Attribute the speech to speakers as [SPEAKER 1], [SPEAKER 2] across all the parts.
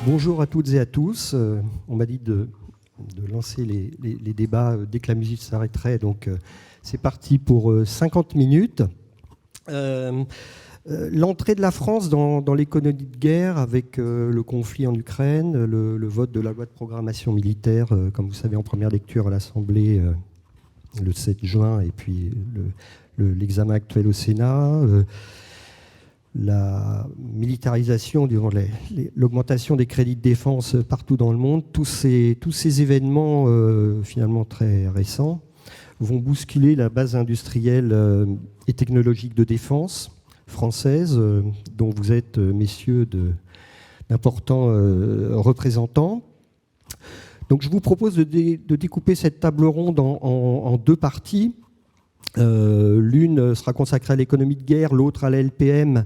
[SPEAKER 1] Bonjour à toutes et à tous. On m'a dit de lancer les débats dès que la musique s'arrêterait, donc c'est parti pour 50 minutes. L'entrée de la France dans l'économie de guerre avec le conflit en Ukraine, le vote de la loi de programmation militaire, comme vous savez, en première lecture à l'Assemblée le 7 juin, et puis l'examen actuel au Sénat, la militarisation, l'augmentation des crédits de défense partout dans le monde, tous ces événements finalement très récents vont bousculer la base industrielle et technologique de défense française, dont vous êtes, messieurs, d'importants représentants. Donc je vous propose de découper cette table ronde en deux parties. L'une sera consacrée à l'économie de guerre, l'autre à la LPM,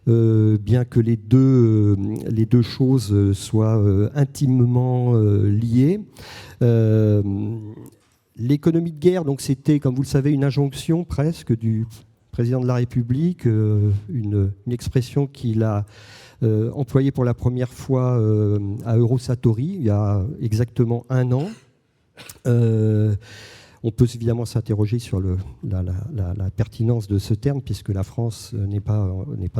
[SPEAKER 1] bien que les deux choses soient intimement liées. L'économie de guerre, donc, c'était, comme vous le savez, une injonction presque du président de la République, une expression qu'il a employée pour la première fois à Eurosatory, il y a exactement un an. On peut évidemment s'interroger sur la pertinence de ce terme, puisque la France n'est pas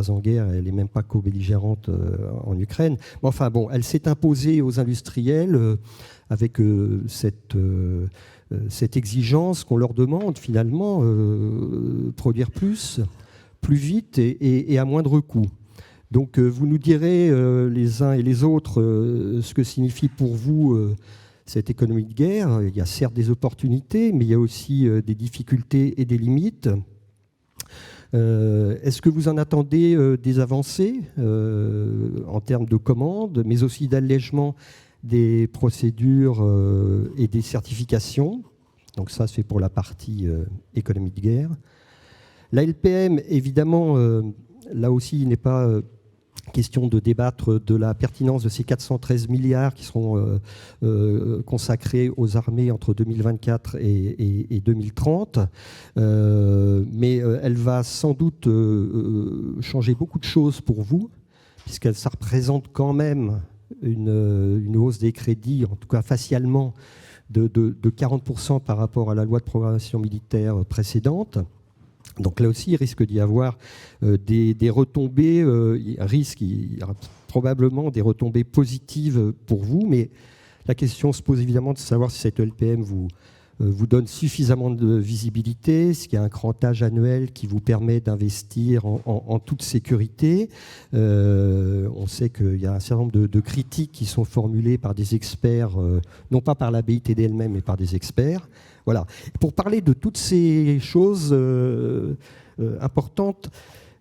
[SPEAKER 1] en guerre, elle n'est même pas co-belligérante en Ukraine. Mais enfin bon, elle s'est imposée aux industriels avec cette exigence qu'on leur demande finalement, produire plus vite et à moindre coût. Donc vous nous direz les uns et les autres ce que signifie pour vous cette économie de guerre. Il y a certes des opportunités, mais il y a aussi des difficultés et des limites. Est-ce que vous en attendez des avancées en termes de commandes, mais aussi d'allègement des procédures et des certifications? Donc ça, c'est pour la partie économie de guerre. La LPM, évidemment, là aussi, il n'est pas question de débattre de la pertinence de ces 413 milliards qui seront consacrés aux armées entre 2024 et 2030. Mais elle va sans doute changer beaucoup de choses pour vous, puisque ça représente quand même une hausse des crédits, en tout cas facialement, de 40% par rapport à la loi de programmation militaire précédente. Donc là aussi, il risque d'y avoir des retombées, il y aura probablement des retombées positives pour vous, mais la question se pose évidemment de savoir si cette LPM vous donne suffisamment de visibilité, s'il y a un crantage annuel qui vous permet d'investir en toute sécurité. On sait qu'il y a un certain nombre de critiques qui sont formulées par des experts, non pas par la BITD elle-même, mais par des experts. Voilà. Pour parler de toutes ces choses importantes,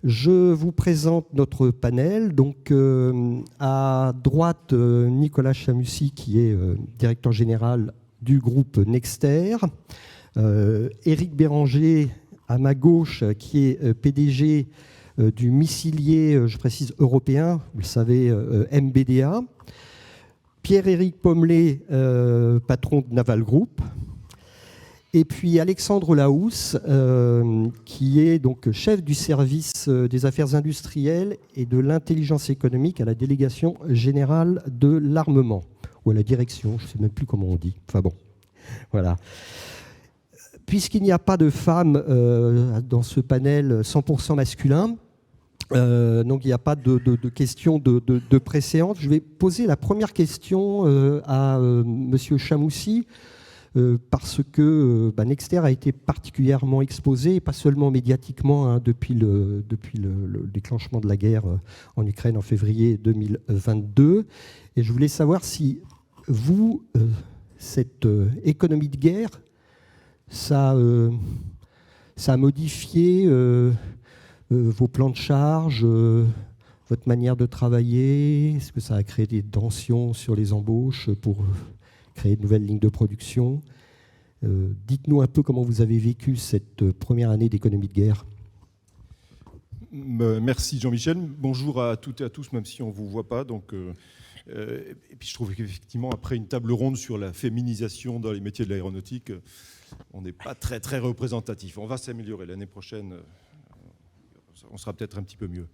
[SPEAKER 1] je vous présente notre panel. Donc, à droite, Nicolas Chamussy, qui est directeur général du groupe Nexter. Éric Béranger, à ma gauche, qui est PDG du missilier, je précise, européen, vous le savez, MBDA. Pierre-Éric Pommelet, patron de Naval Group. Et puis Alexandre Lahousse, qui est donc chef du service des affaires industrielles et de l'intelligence économique à la délégation générale de l'armement, ou à la direction, je ne sais même plus comment on dit. Enfin bon, voilà. Puisqu'il n'y a pas de femmes dans ce panel 100% masculin, donc il n'y a pas de question de préséance, je vais poser la première question à Monsieur Chamoussi, parce que Nexter a été particulièrement exposé, et pas seulement médiatiquement, depuis le déclenchement de la guerre en Ukraine en février 2022. Et je voulais savoir si vous, cette économie de guerre, ça a modifié vos plans de charge, votre manière de travailler. Est-ce que ça a créé des tensions sur les embauches pour créer de nouvelles lignes de production? Dites-nous un peu comment vous avez vécu cette première année d'économie de guerre.
[SPEAKER 2] Merci Jean-Michel. Bonjour à toutes et à tous, même si on ne vous voit pas. Donc, et puis je trouve qu'effectivement, après une table ronde sur la féminisation dans les métiers de l'aéronautique, on n'est pas très, très représentatif. On va s'améliorer l'année prochaine. On sera peut-être un petit peu mieux.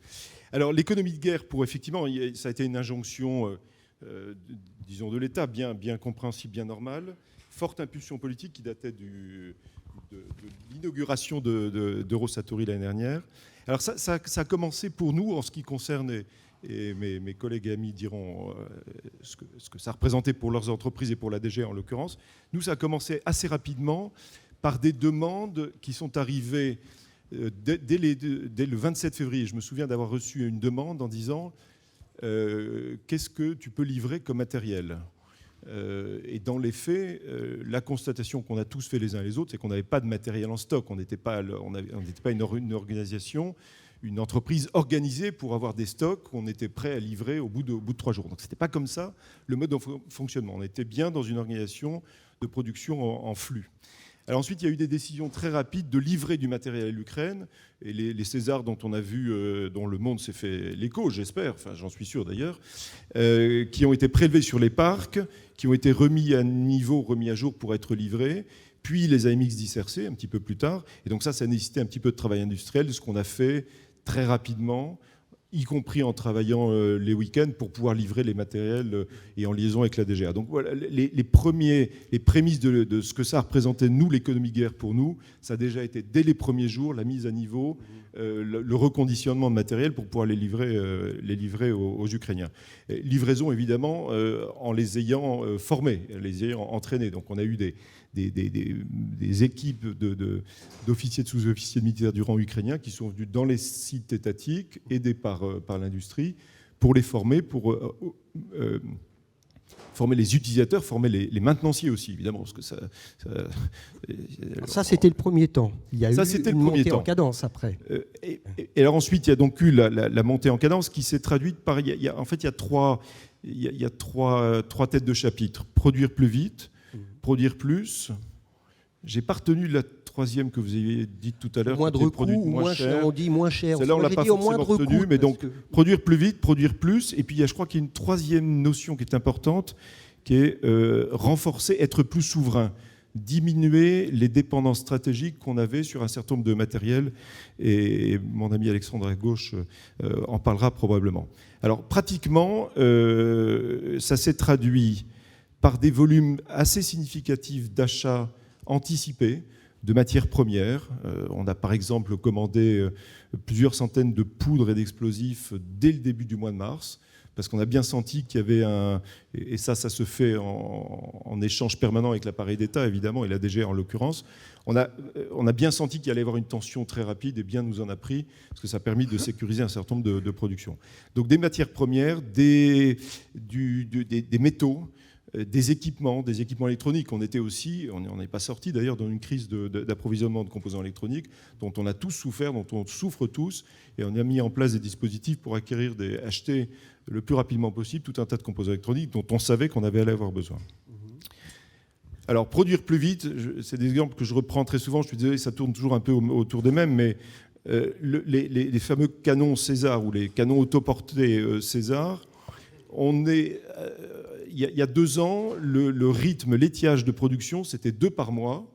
[SPEAKER 2] Alors, l'économie de guerre, effectivement, ça a été une injonction disons, de l'État, bien compréhensible, bien normal. Forte impulsion politique qui datait de l'inauguration d'Eurosatory l'année dernière. Alors ça a commencé pour nous, en ce qui concerne, et mes collègues et amis diront ce que ça représentait pour leurs entreprises et pour la DG en l'occurrence. Nous, ça a commencé assez rapidement par des demandes qui sont arrivées dès le 27 février. Je me souviens d'avoir reçu une demande en disant qu'est-ce que tu peux livrer comme matériel ? Et dans les faits, la constatation qu'on a tous fait les uns et les autres, c'est qu'on n'avait pas de matériel en stock. On n'était pas une organisation, une entreprise organisée pour avoir des stocks qu'on était prêt à livrer au bout de 3 jours. Donc ce n'était pas comme ça le mode de fonctionnement. On était bien dans une organisation de production en flux. Alors ensuite, il y a eu des décisions très rapides de livrer du matériel à l'Ukraine. Et les Césars dont on a vu, dont le monde s'est fait l'écho, j'espère, enfin j'en suis sûr d'ailleurs, qui ont été prélevés sur les parcs, qui ont été remis à niveau, remis à jour pour être livrés, puis les AMX 10 RC un petit peu plus tard. Et donc ça a nécessité un petit peu de travail industriel, ce qu'on a fait très rapidement, y compris en travaillant les week-ends pour pouvoir livrer les matériels et en liaison avec la DGA. Donc voilà, les prémices de ce que ça représentait, nous, l'économie guerre pour nous, ça a déjà été dès les premiers jours, la mise à niveau, le reconditionnement de matériel pour pouvoir les livrer aux Ukrainiens. Et livraison, évidemment, en les ayant formés, les ayant entraînés. Donc on a eu des équipes d'officiers, de sous-officiers de militaires du rang ukrainien qui sont venus dans les sites étatiques, aidés par l'industrie, pour les former, pour former les utilisateurs, former les maintenanciers aussi, évidemment. Parce que
[SPEAKER 1] ça, c'était le premier temps. Il y a eu une montée en cadence après.
[SPEAKER 2] Et alors ensuite, il y a donc eu la montée en cadence qui s'est traduite par... En fait, il y a trois têtes de chapitre. Produire plus vite, produire plus. J'ai pas retenu la troisième que vous avez dite tout à l'heure.
[SPEAKER 1] Moindre coût, moins cher. On dit moins cher.
[SPEAKER 2] Celle-là, on l'a pas forcément retenu, mais donc produire plus vite, produire plus. Et puis, je crois qu'il y a une troisième notion qui est importante, qui est renforcer, être plus souverain, diminuer les dépendances stratégiques qu'on avait sur un certain nombre de matériels. Et mon ami Alexandre à gauche en parlera probablement. Alors, pratiquement, ça s'est traduit par des volumes assez significatifs d'achats anticipés de matières premières. On a par exemple commandé plusieurs centaines de poudres et d'explosifs dès le début du mois de mars, parce qu'on a bien senti qu'il y avait et ça se fait en échange permanent avec l'appareil d'État, évidemment, et la DG en l'occurrence. On a bien senti qu'il allait y avoir une tension très rapide, et bien nous en a pris, parce que ça a permis de sécuriser un certain nombre de productions. Donc des matières premières, des métaux, des équipements électroniques. On n'est pas sorti d'ailleurs dans une crise d'approvisionnement de composants électroniques dont on a tous souffert, dont on souffre tous, et on a mis en place des dispositifs pour acheter le plus rapidement possible tout un tas de composants électroniques dont on savait qu'on allait avoir besoin. Alors, produire plus vite, c'est des exemples que je reprends très souvent. Je suis désolé, ça tourne toujours un peu autour des mêmes, mais les fameux canons César ou les canons autoportés César, il y a 2 ans, le rythme, l'étiage de production, c'était 2 par mois.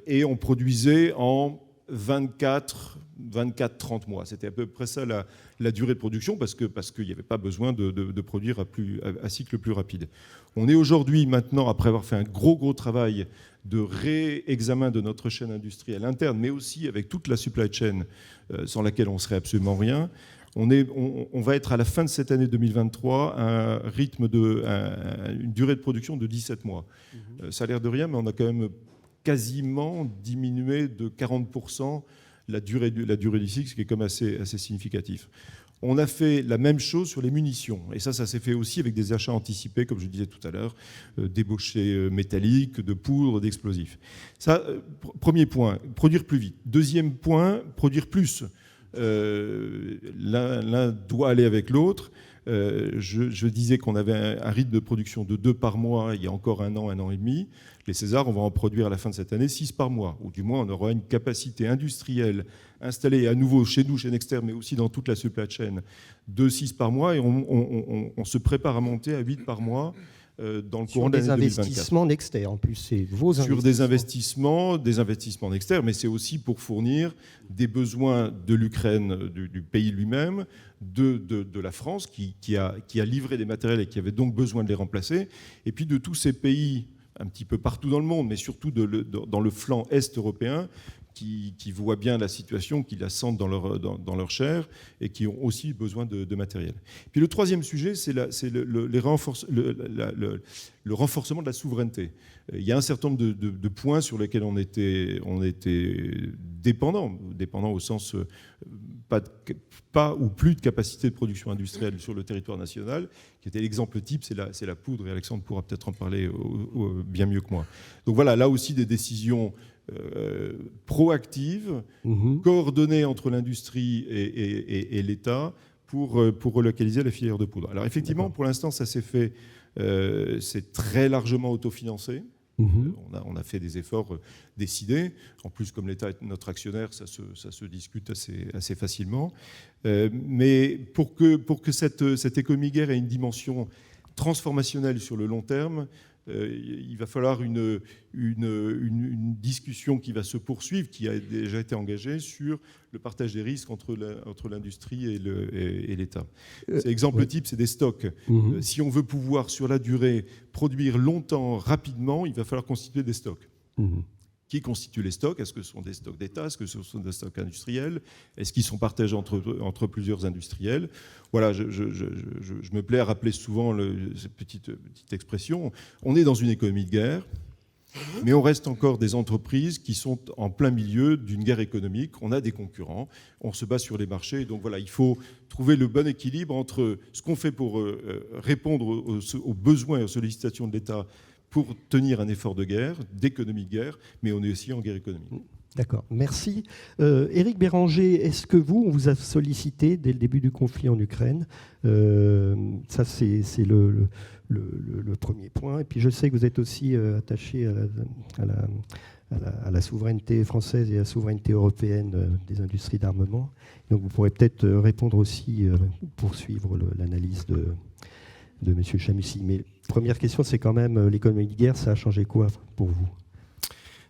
[SPEAKER 2] Et on produisait en 24-30 mois. C'était à peu près ça la durée de production, parce qu'il n'y avait pas besoin de produire à cycle plus rapide. On est aujourd'hui, maintenant, après avoir fait un gros travail de réexamen de notre chaîne industrielle interne, mais aussi avec toute la supply chain sans laquelle on ne serait absolument rien. On va être à la fin de cette année 2023 à un rythme une durée de production de 17 mois. Ça a l'air de rien, mais on a quand même quasiment diminué de 40% la durée du cycle, ce qui est quand même assez significatif. On a fait la même chose sur les munitions. Et ça s'est fait aussi avec des achats anticipés, comme je disais tout à l'heure, d'ébauchés métalliques, de poudre, d'explosifs. Ça, premier point, produire plus vite. Deuxième point, produire plus. L'un doit aller avec l'autre. Je disais qu'on avait un rythme de production de 2 par mois il y a encore un an et demi. Les Césars, on va en produire à la fin de cette année 6 par mois, ou du moins on aura une capacité industrielle installée à nouveau chez nous, chez Nexter, mais aussi dans toute la supply chain, de 6 par mois, et on se prépare à monter à 8 par mois dans le courant de l'année 2024.
[SPEAKER 1] Sur des investissements Nexter, en plus, c'est vos investissements.
[SPEAKER 2] Sur des investissements Nexter, mais c'est aussi pour fournir des besoins de l'Ukraine, du pays lui-même, de la France, qui a livré des matériels et qui avait donc besoin de les remplacer, et puis de tous ces pays, un petit peu partout dans le monde, mais surtout dans le flanc est européen, qui voient bien la situation, qui la sentent dans leur chair et qui ont aussi besoin de matériel. Puis le troisième sujet, c'est le renforcement de la souveraineté. Il y a un certain nombre de points sur lesquels on était dépendant au sens pas ou plus de capacité de production industrielle sur le territoire national, qui était l'exemple type, c'est la poudre, et Alexandre pourra peut-être en parler bien mieux que moi. Donc voilà, là aussi des décisions proactive, coordonnée entre l'industrie et l'État pour relocaliser la filière de poudre. Alors effectivement, pour l'instant, ça s'est fait, c'est très largement autofinancé. On a fait des efforts décidés. En plus, comme l'État est notre actionnaire, ça se discute assez facilement. Mais pour que cette économie guerre ait une dimension transformationnelle sur le long terme, il va falloir une discussion qui va se poursuivre, qui a déjà été engagée sur le partage des risques entre l'industrie et l'État. Exemple type, c'est des stocks. Si on veut pouvoir, sur la durée, produire longtemps, rapidement, il va falloir constituer des stocks. Qui constituent les stocks? Est-ce que ce sont des stocks d'État? Est-ce que ce sont des stocks industriels? Est-ce qu'ils sont partagés entre plusieurs industriels? Voilà, je me plais à rappeler souvent cette petite expression. On est dans une économie de guerre, mais on reste encore des entreprises qui sont en plein milieu d'une guerre économique. On a des concurrents, on se bat sur les marchés. Donc voilà, il faut trouver le bon équilibre entre ce qu'on fait pour répondre aux besoins et aux sollicitations de l'État pour tenir un effort de guerre, d'économie de guerre, mais on est aussi en guerre économique.
[SPEAKER 1] D'accord, merci. Éric Béranger, est-ce que on vous a sollicité dès le début du conflit en Ukraine? Ça, c'est le premier point. Et puis je sais que vous êtes aussi attaché à la souveraineté française et à la souveraineté européenne des industries d'armement. Donc vous pourrez peut-être répondre aussi, poursuivre l'analyse de M. Chammussy. Mais première question, c'est quand même l'économie de guerre, ça a changé quoi pour vous?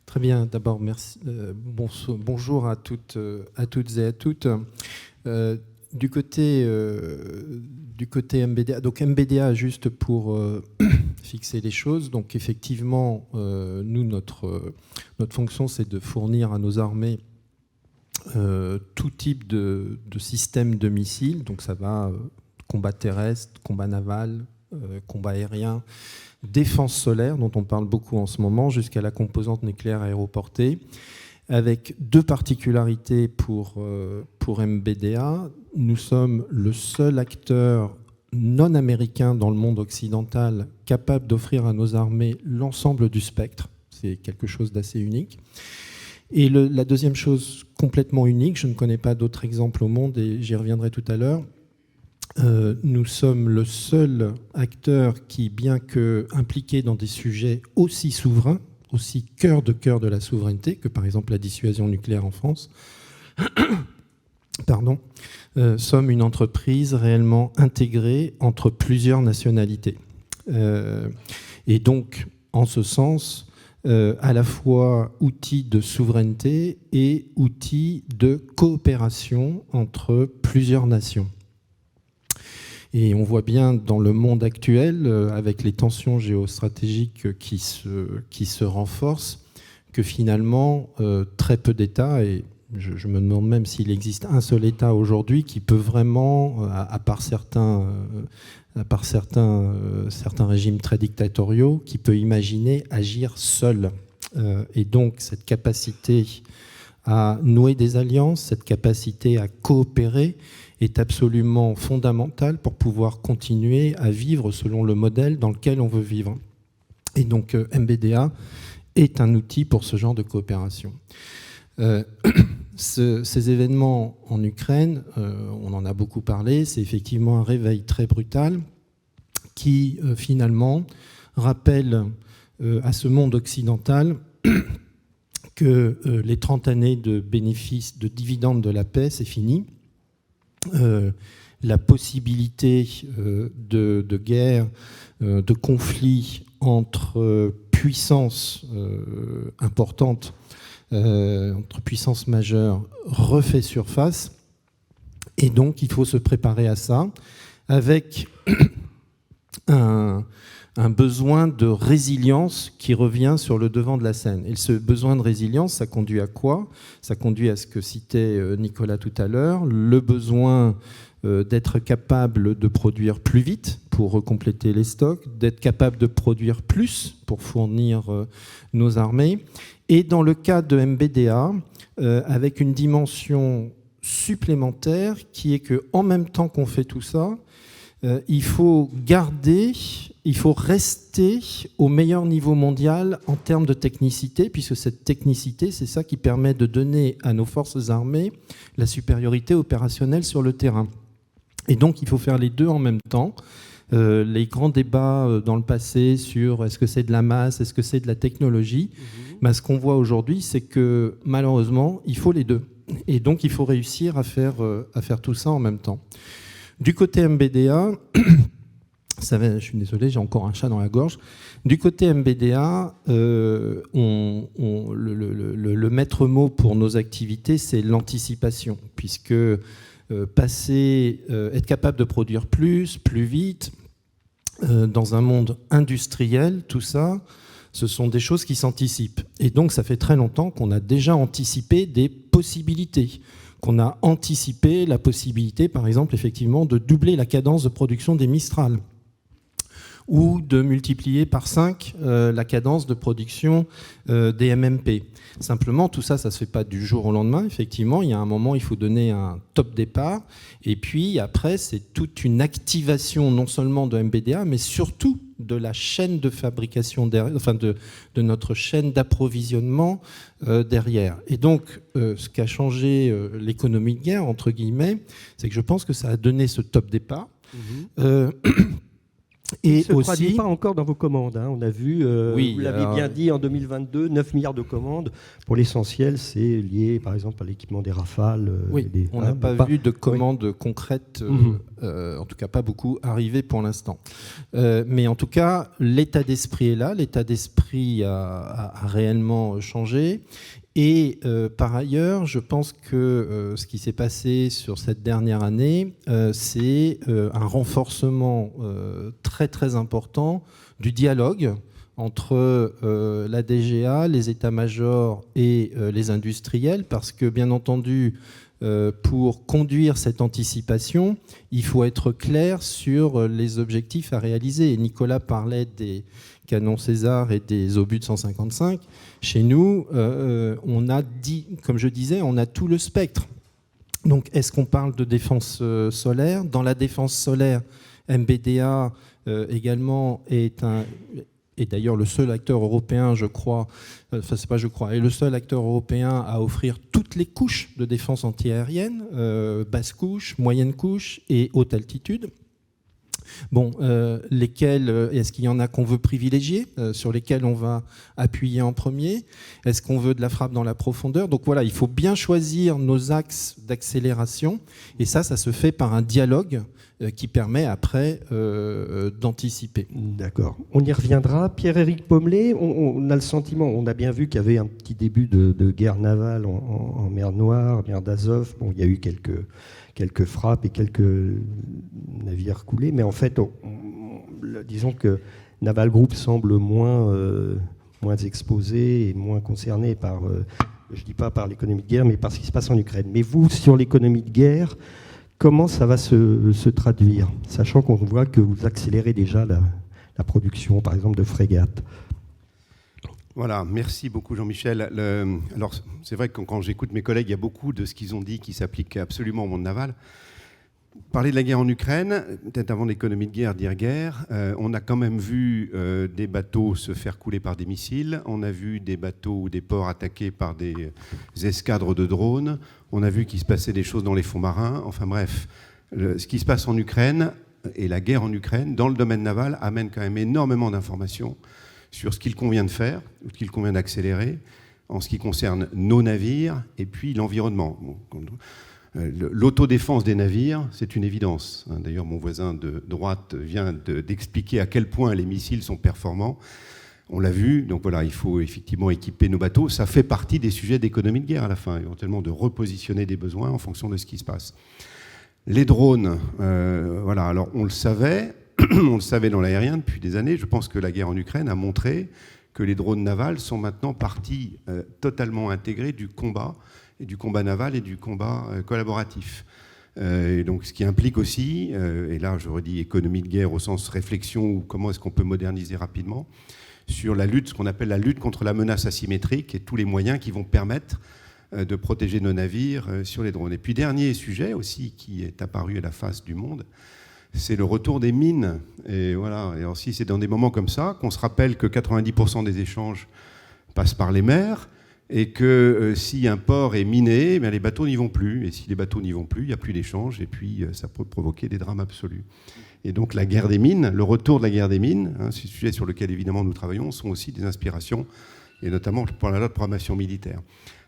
[SPEAKER 3] Très bien, d'abord merci. Bonjour à toutes et à toutes. Du côté MBDA, donc MBDA, juste pour fixer les choses, donc effectivement, nous, notre fonction, c'est de fournir à nos armées tout type de système de missiles, donc ça va combat terrestre, combat naval, combat aérien, défense solaire, dont on parle beaucoup en ce moment, jusqu'à la composante nucléaire aéroportée, avec deux particularités pour MBDA. Nous sommes le seul acteur non américain dans le monde occidental capable d'offrir à nos armées l'ensemble du spectre. C'est quelque chose d'assez unique. Et la deuxième chose complètement unique, je ne connais pas d'autres exemples au monde et j'y reviendrai tout à l'heure, nous sommes le seul acteur qui, bien que impliqué dans des sujets aussi souverains, aussi cœur de la souveraineté, que par exemple la dissuasion nucléaire en France, sommes une entreprise réellement intégrée entre plusieurs nationalités. Et donc, en ce sens, à la fois outil de souveraineté et outil de coopération entre plusieurs nations. Et on voit bien dans le monde actuel, avec les tensions géostratégiques qui se renforcent, que finalement, très peu d'États, et je me demande même s'il existe un seul État aujourd'hui qui peut vraiment, à part certains régimes très dictatoriaux, qui peut imaginer agir seul. Et donc, cette capacité à nouer des alliances, cette capacité à coopérer, est absolument fondamental pour pouvoir continuer à vivre selon le modèle dans lequel on veut vivre. Et donc MBDA est un outil pour ce genre de coopération. Ces événements en Ukraine, on en a beaucoup parlé, c'est effectivement un réveil très brutal qui finalement rappelle à ce monde occidental que les 30 années de bénéfices, de dividendes de la paix, c'est fini. la possibilité de guerre, de conflit entre puissances importantes, entre puissances majeures, refait surface. Et donc, il faut se préparer à ça avec un besoin de résilience qui revient sur le devant de la scène. Et ce besoin de résilience, ça conduit à quoi ? Ça conduit à ce que citait Nicolas tout à l'heure, le besoin d'être capable de produire plus vite pour compléter les stocks, d'être capable de produire plus pour fournir nos armées. Et dans le cas de MBDA, avec une dimension supplémentaire qui est qu'en même temps qu'on fait tout ça, il faut rester au meilleur niveau mondial en termes de technicité, puisque cette technicité, c'est ça qui permet de donner à nos forces armées la supériorité opérationnelle sur le terrain. Et donc, il faut faire les deux en même temps. Les grands débats dans le passé sur est-ce que c'est de la masse, est-ce que c'est de la technologie, ce qu'on voit aujourd'hui, c'est que malheureusement, il faut les deux. Et donc, il faut réussir à faire tout ça en même temps. Du côté MBDA, je suis désolé, j'ai encore un chat dans la gorge. Du côté MBDA, le maître mot pour nos activités, c'est l'anticipation, puisque être capable de produire plus vite, dans un monde industriel, tout ça, ce sont des choses qui s'anticipent. Et donc, ça fait très longtemps qu'on a déjà anticipé des possibilités, qu'on a anticipé la possibilité, par exemple, effectivement, de doubler la cadence de production des Mistral, ou de multiplier par 5 la cadence de production des MMP. Simplement, tout ça, ça ne se fait pas du jour au lendemain. Effectivement, il y a un moment, il faut donner un top départ. Et puis, après, c'est toute une activation, non seulement de MBDA, mais surtout de la chaîne de fabrication, de notre chaîne d'approvisionnement derrière. Et donc, ce qu'a changé l'économie de guerre, entre guillemets, c'est que je pense que ça a donné ce top départ.
[SPEAKER 1] Et ça ne se traduit pas encore dans vos commandes. On a vu, oui, vous l'avez bien dit, en 2022, 9 milliards de commandes. Pour l'essentiel, c'est lié, par exemple, à l'équipement des Rafales.
[SPEAKER 3] Oui, on n'a pas vu de commandes concrètes, en tout cas pas beaucoup, arriver pour l'instant. Mais en tout cas, l'état d'esprit est là. L'état d'esprit a réellement changé. Et par ailleurs, je pense que ce qui s'est passé sur cette dernière année, c'est un renforcement très très important du dialogue entre la DGA, les états-majors et les industriels, parce que bien entendu, pour conduire cette anticipation, il faut être clair sur les objectifs à réaliser. Et Nicolas parlait des canons César et des obus de 155. Chez nous, on a comme je disais, on a tout le spectre. Donc, est-ce qu'on parle de défense solaire ? Dans la défense solaire, MBDA également est d'ailleurs le seul acteur européen, je crois, est le seul acteur européen à offrir toutes les couches de défense antiaérienne, basse couche, moyenne couche et haute altitude. Bon, lesquels, est-ce qu'il y en a qu'on veut privilégier, sur lesquels on va appuyer en premier ? Est-ce qu'on veut de la frappe dans la profondeur ? Donc voilà, il faut bien choisir nos axes d'accélération, et ça se fait par un dialogue qui permet après d'anticiper.
[SPEAKER 1] D'accord. On y reviendra. Pierre-Éric Pommelet, on a le sentiment, on a bien vu qu'il y avait un petit début de guerre navale en mer Noire, mer d'Azov. Bon, il y a eu quelques frappes et quelques navires coulés, mais en fait, disons que Naval Group semble moins exposé et moins concerné par, je ne dis pas par l'économie de guerre, mais par ce qui se passe en Ukraine. Mais vous, sur l'économie de guerre, comment ça va se traduire, sachant qu'on voit que vous accélérez déjà la production, par exemple, de frégates ?
[SPEAKER 4] Voilà, merci beaucoup Jean-Michel. Alors, c'est vrai que quand j'écoute mes collègues, il y a beaucoup de ce qu'ils ont dit qui s'applique absolument au monde naval. Parler de la guerre en Ukraine, peut-être avant l'économie de guerre, dire guerre, on a quand même vu des bateaux se faire couler par des missiles, on a vu des bateaux ou des ports attaqués par des escadres de drones, on a vu qu'il se passait des choses dans les fonds marins, enfin bref, ce qui se passe en Ukraine et la guerre en Ukraine, dans le domaine naval, amène quand même énormément d'informations sur ce qu'il convient de faire, ou ce qu'il convient d'accélérer, en ce qui concerne nos navires et puis l'environnement. Bon, L'autodéfense des navires, c'est une évidence. D'ailleurs, mon voisin de droite vient d'expliquer à quel point les missiles sont performants. On l'a vu, donc voilà, il faut effectivement équiper nos bateaux. Ça fait partie des sujets d'économie de guerre à la fin, éventuellement de repositionner des besoins en fonction de ce qui se passe. Les drones, voilà, alors on le savait dans l'aérien depuis des années. Je pense que la guerre en Ukraine a montré que les drones navals sont maintenant partie totalement intégrée du combat naval et du combat collaboratif. Et donc, ce qui implique aussi, et là je redis économie de guerre au sens réflexion ou comment est-ce qu'on peut moderniser rapidement, sur la lutte, ce qu'on appelle la lutte contre la menace asymétrique et tous les moyens qui vont permettre de protéger nos navires sur les drones. Et puis dernier sujet aussi qui est apparu à la face du monde, c'est le retour des mines. Et voilà. Et aussi, c'est dans des moments comme ça qu'on se rappelle que 90% des échanges passent par les mers et que si un port est miné, les bateaux n'y vont plus. Et si les bateaux n'y vont plus, il n'y a plus d'échange et puis ça peut provoquer des drames absolus. Et donc la guerre des mines, le retour de la guerre des mines, c'est un sujet sur lequel évidemment nous travaillons, sont aussi des inspirations, et notamment pour la loi de programmation militaire.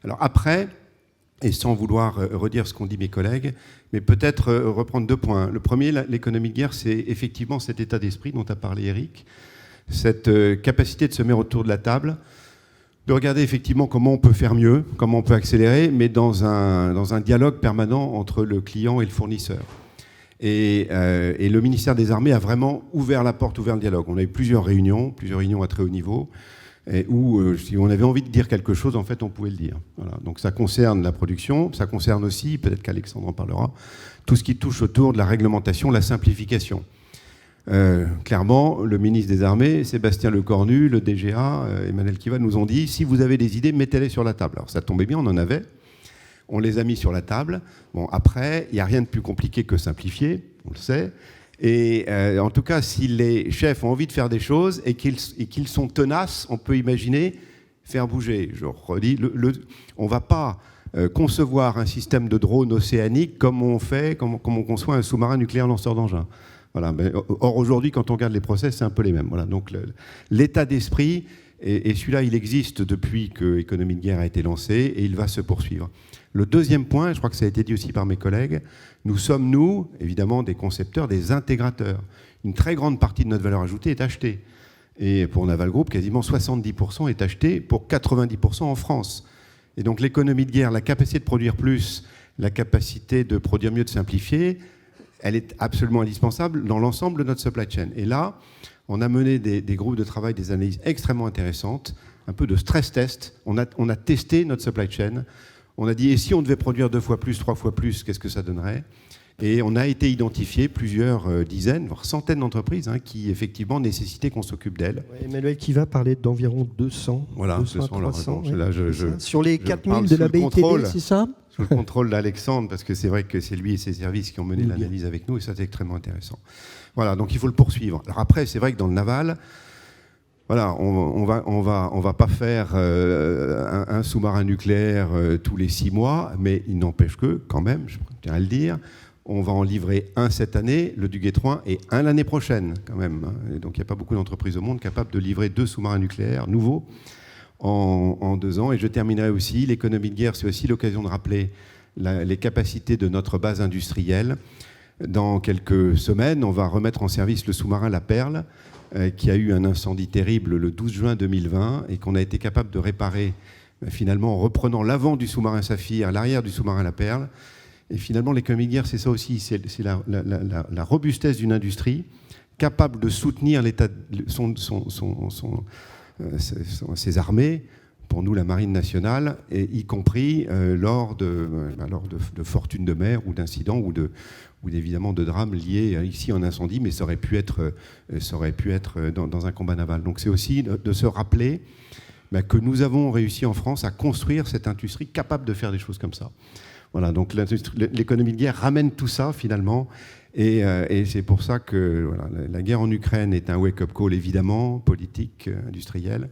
[SPEAKER 4] Alors après, et sans vouloir redire ce qu'ont dit mes collègues, mais peut-être reprendre 2 points. Le premier, l'économie de guerre, c'est effectivement cet état d'esprit dont a parlé Eric, cette capacité de se mettre autour de la table, de regarder effectivement comment on peut faire mieux, comment on peut accélérer, mais dans un dialogue permanent entre le client et le fournisseur. Et le ministère des Armées a vraiment ouvert la porte, ouvert le dialogue. On a eu plusieurs réunions à très haut niveau, où si on avait envie de dire quelque chose, en fait, on pouvait le dire. Voilà. Donc ça concerne la production, ça concerne aussi, peut-être qu'Alexandre en parlera, tout ce qui touche autour de la réglementation, la simplification. Clairement, le ministre des Armées, Sébastien Lecornu, le DGA, Emmanuel Kiva nous ont dit, si vous avez des idées, mettez-les sur la table. Alors ça tombait bien, on en avait. On les a mis sur la table. Bon, après, il n'y a rien de plus compliqué que simplifier, on le sait. Et en tout cas, si les chefs ont envie de faire des choses et qu'ils sont tenaces, on peut imaginer faire bouger. Je redis, on ne va pas concevoir un système de drone océanique comme on conçoit un sous-marin nucléaire lanceur d'engins. Voilà. Or, aujourd'hui, quand on regarde les process, c'est un peu les mêmes. Voilà. Donc, l'état d'esprit, et celui-là, il existe depuis que Économie de guerre a été lancée, et il va se poursuivre. Le deuxième point, je crois que ça a été dit aussi par mes collègues, nous sommes, nous, évidemment, des concepteurs, des intégrateurs. Une très grande partie de notre valeur ajoutée est achetée. Et pour Naval Group, quasiment 70% est acheté pour 90% en France. Et donc l'économie de guerre, la capacité de produire plus, la capacité de produire mieux, de simplifier, elle est absolument indispensable dans l'ensemble de notre supply chain. Et là, on a mené des groupes de travail, des analyses extrêmement intéressantes, un peu de stress test. On a testé notre supply chain. On a dit, et si on devait produire 2 fois plus, 3 fois plus, qu'est-ce que ça donnerait ? Et on a été identifié plusieurs dizaines, voire centaines d'entreprises qui, effectivement, nécessitaient qu'on s'occupe d'elles.
[SPEAKER 1] Ouais, Emmanuel Kiva parlait d'environ 200,
[SPEAKER 4] voilà,
[SPEAKER 1] 200 300. Ouais,
[SPEAKER 4] là,
[SPEAKER 1] sur les 4000 de la BITD, c'est ça ?
[SPEAKER 4] Sous le contrôle d'Alexandre, parce que c'est vrai que c'est lui et ses services qui ont mené l'analyse avec nous, et ça, c'est extrêmement intéressant. Voilà, donc il faut le poursuivre. Alors après, c'est vrai que dans le naval, voilà, on va pas faire un sous-marin nucléaire tous les 6 mois, mais il n'empêche que, quand même, je tiens à le dire, on va en livrer un cette année, le Duguay 3, et un l'année prochaine, quand même. Et donc il n'y a pas beaucoup d'entreprises au monde capables de livrer 2 sous-marins nucléaires nouveaux en 2 ans. Et je terminerai aussi, l'économie de guerre, c'est aussi l'occasion de rappeler les capacités de notre base industrielle. Dans quelques semaines, on va remettre en service le sous-marin La Perle, qui a eu un incendie terrible le 12 juin 2020 et qu'on a été capable de réparer finalement en reprenant l'avant du sous-marin Saphir, l'arrière du sous-marin La Perle. Et finalement, l'économie de guerre, c'est ça aussi, c'est la robustesse d'une industrie capable de soutenir ses armées, pour nous la Marine nationale, et y compris lors de fortunes de mer ou d'incidents ou évidemment de drames liés ici en incendie, mais ça aurait pu être dans un combat naval. Donc c'est aussi de se rappeler que nous avons réussi en France à construire cette industrie capable de faire des choses comme ça. Voilà, donc l'économie de guerre ramène tout ça finalement, et c'est pour ça que voilà, la guerre en Ukraine est un wake-up call évidemment, politique, industriel.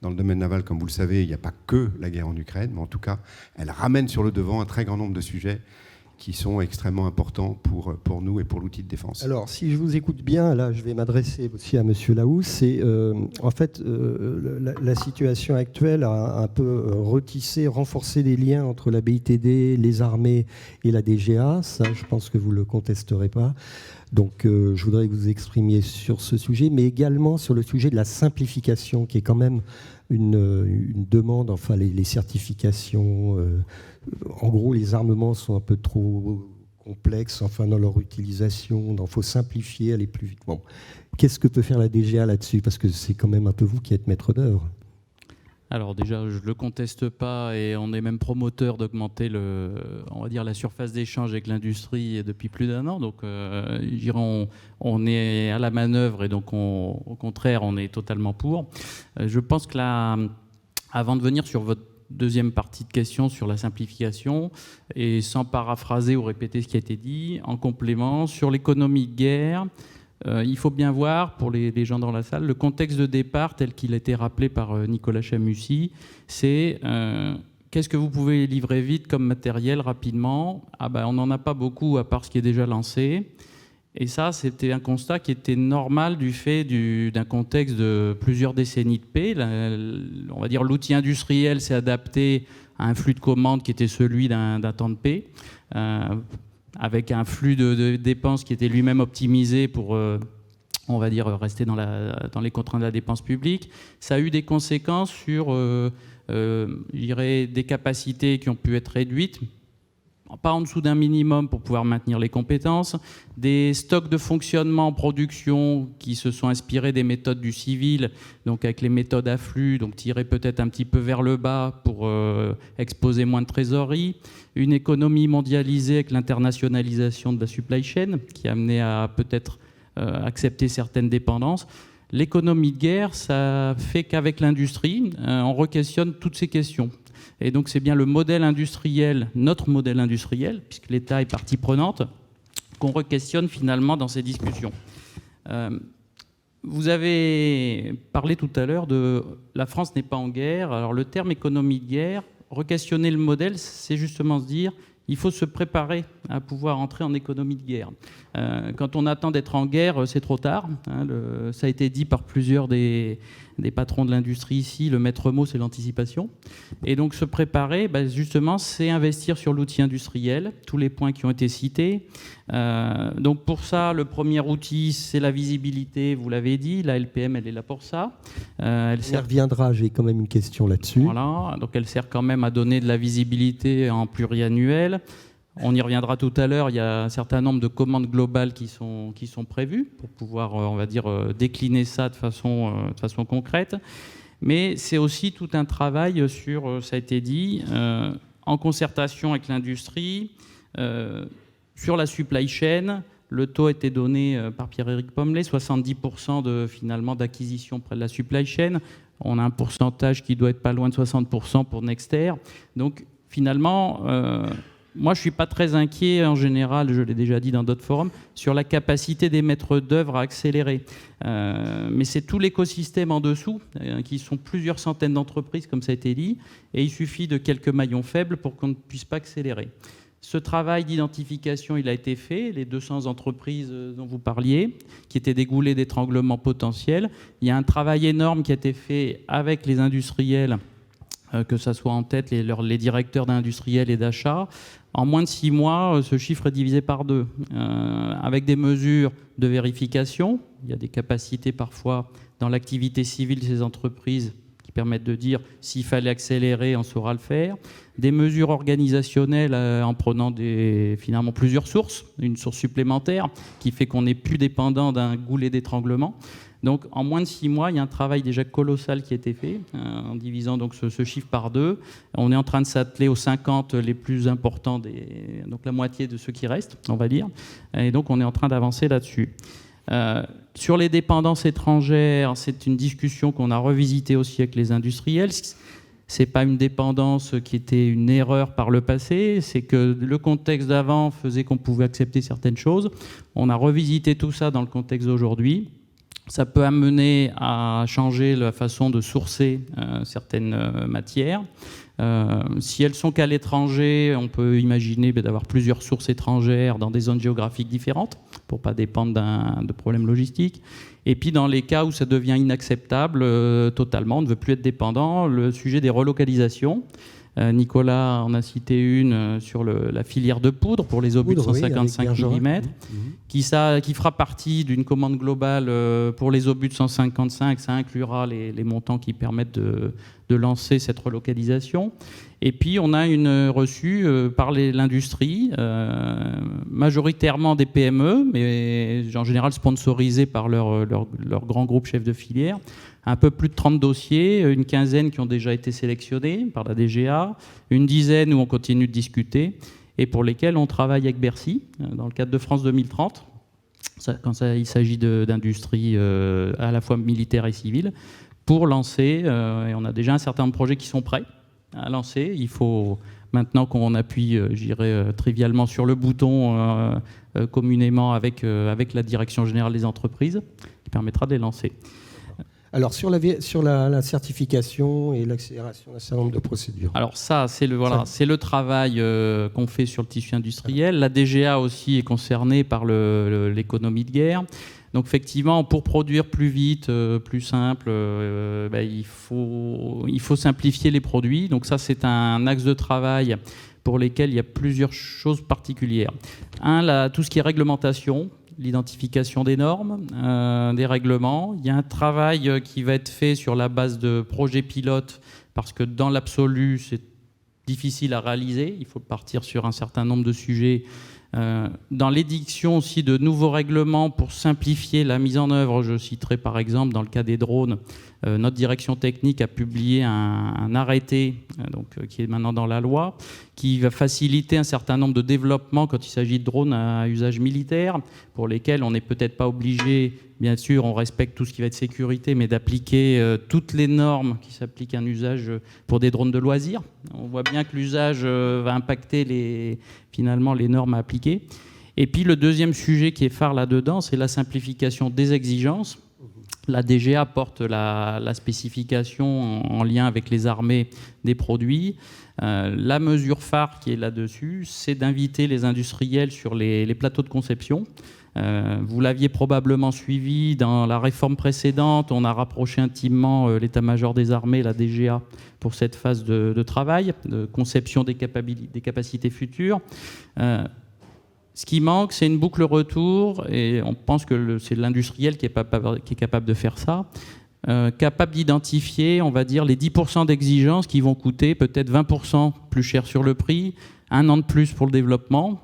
[SPEAKER 4] Dans le domaine naval, comme vous le savez, il n'y a pas que la guerre en Ukraine, mais en tout cas, elle ramène sur le devant un très grand nombre de sujets qui sont extrêmement importants pour nous et pour l'outil de défense.
[SPEAKER 1] Alors, si je vous écoute bien, là, je vais m'adresser aussi à M. Laousse. C'est en fait la situation actuelle a un peu retissé, renforcé les liens entre la BITD, les armées et la DGA. Ça, je pense que vous ne le contesterez pas. Donc, je voudrais que vous exprimiez sur ce sujet, mais également sur le sujet de la simplification, qui est quand même une demande, enfin les certifications. En gros, les armements sont un peu trop complexes dans leur utilisation. Il faut simplifier, aller plus vite. Bon. Qu'est-ce que peut faire la DGA là-dessus? Parce que c'est quand même un peu vous qui êtes maître d'œuvre.
[SPEAKER 5] Alors déjà, je ne le conteste pas et on est même promoteur d'augmenter on va dire la surface d'échange avec l'industrie depuis plus d'1 an. Donc, on est à la manœuvre et donc, au contraire, on est totalement pour. Je pense que là, avant de venir sur votre deuxième partie de question sur la simplification, et sans paraphraser ou répéter ce qui a été dit, en complément, sur l'économie de guerre, il faut bien voir, pour les gens dans la salle, le contexte de départ tel qu'il a été rappelé par Nicolas Chamussi, c'est qu'est-ce que vous pouvez livrer vite comme matériel rapidement? On n'en a pas beaucoup à part ce qui est déjà lancé. Et ça, c'était un constat qui était normal du fait d'un contexte de plusieurs décennies de paix. On va dire l'outil industriel s'est adapté à un flux de commandes qui était celui d'un temps de paix, avec un flux de dépenses qui était lui-même optimisé pour, on va dire, rester dans les contraintes de la dépense publique. Ça a eu des conséquences sur, je dirais, des capacités qui ont pu être réduites, pas en dessous d'un minimum pour pouvoir maintenir les compétences, des stocks de fonctionnement en production qui se sont inspirés des méthodes du civil, donc avec les méthodes à flux, donc tirés peut-être un petit peu vers le bas pour exposer moins de trésorerie, une économie mondialisée avec l'internationalisation de la supply chain qui a amené à peut-être accepter certaines dépendances. L'économie de guerre, ça fait qu'avec l'industrie, on re-questionne toutes ces questions. Et donc c'est bien le modèle industriel, notre modèle industriel, puisque l'État est partie prenante, qu'on re-questionne finalement dans ces discussions. Vous avez parlé tout à l'heure de la France n'est pas en guerre. Alors le terme économie de guerre, re-questionner le modèle, c'est justement se dire il faut se préparer à pouvoir entrer en économie de guerre. Quand on attend d'être en guerre, c'est trop tard. Ça a été dit par plusieurs des patrons de l'industrie ici. Le maître mot, c'est l'anticipation. Et donc se préparer, justement, c'est investir sur l'outil industriel, tous les points qui ont été cités. Donc pour ça, le premier outil, c'est la visibilité, vous l'avez dit. La LPM, elle est là pour ça.
[SPEAKER 1] Elle reviendra, j'ai quand même une question là-dessus.
[SPEAKER 5] Voilà, donc elle sert quand même à donner de la visibilité en pluriannuel. On y reviendra tout à l'heure, il y a un certain nombre de commandes globales qui sont prévues pour pouvoir, on va dire, décliner ça de façon concrète. Mais c'est aussi tout un travail sur, ça a été dit, en concertation avec l'industrie, sur la supply chain. Le taux a été donné par Pierre-Éric Pommelet, 70% finalement d'acquisition près de la supply chain. On a un pourcentage qui doit être pas loin de 60% pour Nexter. Donc finalement, moi je ne suis pas très inquiet en général, je l'ai déjà dit dans d'autres forums, sur la capacité des maîtres d'œuvre à accélérer. Mais c'est tout l'écosystème en dessous, qui sont plusieurs centaines d'entreprises, comme ça a été dit, et il suffit de quelques maillons faibles pour qu'on ne puisse pas accélérer. Ce travail d'identification, il a été fait, les 200 entreprises dont vous parliez, qui étaient des goulets d'étranglement potentiels. Il y a un travail énorme qui a été fait avec les industriels, que ce soit en tête les directeurs d'industriels et d'achat. En moins de 6 mois, ce chiffre est divisé par 2, avec des mesures de vérification. Il y a des capacités parfois dans l'activité civile de ces entreprises qui permettent de dire s'il fallait accélérer, on saura le faire. Des mesures organisationnelles en prenant finalement plusieurs sources, une source supplémentaire qui fait qu'on n'est plus dépendant d'un goulet d'étranglement. Donc en moins de 6 mois, il y a un travail déjà colossal qui a été fait, en divisant donc ce chiffre par 2. On est en train de s'atteler aux 50 les plus importants, donc la moitié de ceux qui restent, on va dire. Et donc on est en train d'avancer là-dessus. Sur les dépendances étrangères, c'est une discussion qu'on a revisitée aussi avec les industriels. Ce n'est pas une dépendance qui était une erreur par le passé, c'est que le contexte d'avant faisait qu'on pouvait accepter certaines choses. On a revisité tout ça dans le contexte d'aujourd'hui. Ça peut amener à changer la façon de sourcer certaines matières. Si elles sont qu'à l'étranger, on peut imaginer d'avoir plusieurs sources étrangères dans des zones géographiques différentes pour ne pas dépendre de problèmes logistiques. Et puis dans les cas où ça devient inacceptable totalement, on ne veut plus être dépendant, le sujet des relocalisations. Nicolas en a cité une sur la filière de poudre pour les obus de 155 mm, qui fera partie d'une commande globale pour les obus de 155. Ça inclura les montants qui permettent de lancer cette relocalisation. Et puis on a une reçue par l'industrie, majoritairement des PME, mais en général sponsorisées par leur grand groupe chef de filière. Un peu plus de 30 dossiers, une quinzaine qui ont déjà été sélectionnés par la DGA, une dizaine où on continue de discuter et pour lesquels on travaille avec Bercy dans le cadre de France 2030, il s'agit d'industries à la fois militaires et civiles, pour lancer, et on a déjà un certain nombre de projets qui sont prêts à lancer. Il faut maintenant qu'on appuie, trivialement sur le bouton communément avec la Direction générale des entreprises, qui permettra de les lancer.
[SPEAKER 1] Alors, sur la certification et l'accélération d'un certain nombre de procédures.
[SPEAKER 5] Alors ça, c'est le travail qu'on fait sur le tissu industriel. La DGA aussi est concernée par l'économie de guerre. Donc effectivement, pour produire plus vite, plus simple, il faut simplifier les produits. Donc ça, c'est un axe de travail pour lesquels il y a plusieurs choses particulières. Tout ce qui est réglementation, l'identification des normes, des règlements. Il y a un travail qui va être fait sur la base de projets pilotes, parce que dans l'absolu, c'est difficile à réaliser. Il faut partir sur un certain nombre de sujets. Dans l'édiction aussi de nouveaux règlements pour simplifier la mise en œuvre, je citerai par exemple dans le cas des drones, notre direction technique a publié un arrêté qui est maintenant dans la loi, qui va faciliter un certain nombre de développements quand il s'agit de drones à usage militaire, pour lesquels on n'est peut-être pas obligé, bien sûr, on respecte tout ce qui va être sécurité, mais d'appliquer toutes les normes qui s'appliquent à un usage pour des drones de loisirs. On voit bien que l'usage va impacter finalement les normes à appliquer. Et puis le deuxième sujet qui est phare là-dedans, c'est la simplification des exigences. La DGA porte la spécification en lien avec les armées des produits. La mesure phare qui est là-dessus, c'est d'inviter les industriels sur les plateaux de conception. Vous l'aviez probablement suivi dans la réforme précédente, on a rapproché intimement l'état-major des armées, la DGA, pour cette phase de travail, de conception des capacités futures. Ce qui manque, c'est une boucle retour, et on pense que c'est l'industriel qui est capable de faire ça, capable d'identifier, on va dire, les 10% d'exigences qui vont coûter peut-être 20% plus cher sur le prix, un an de plus pour le développement,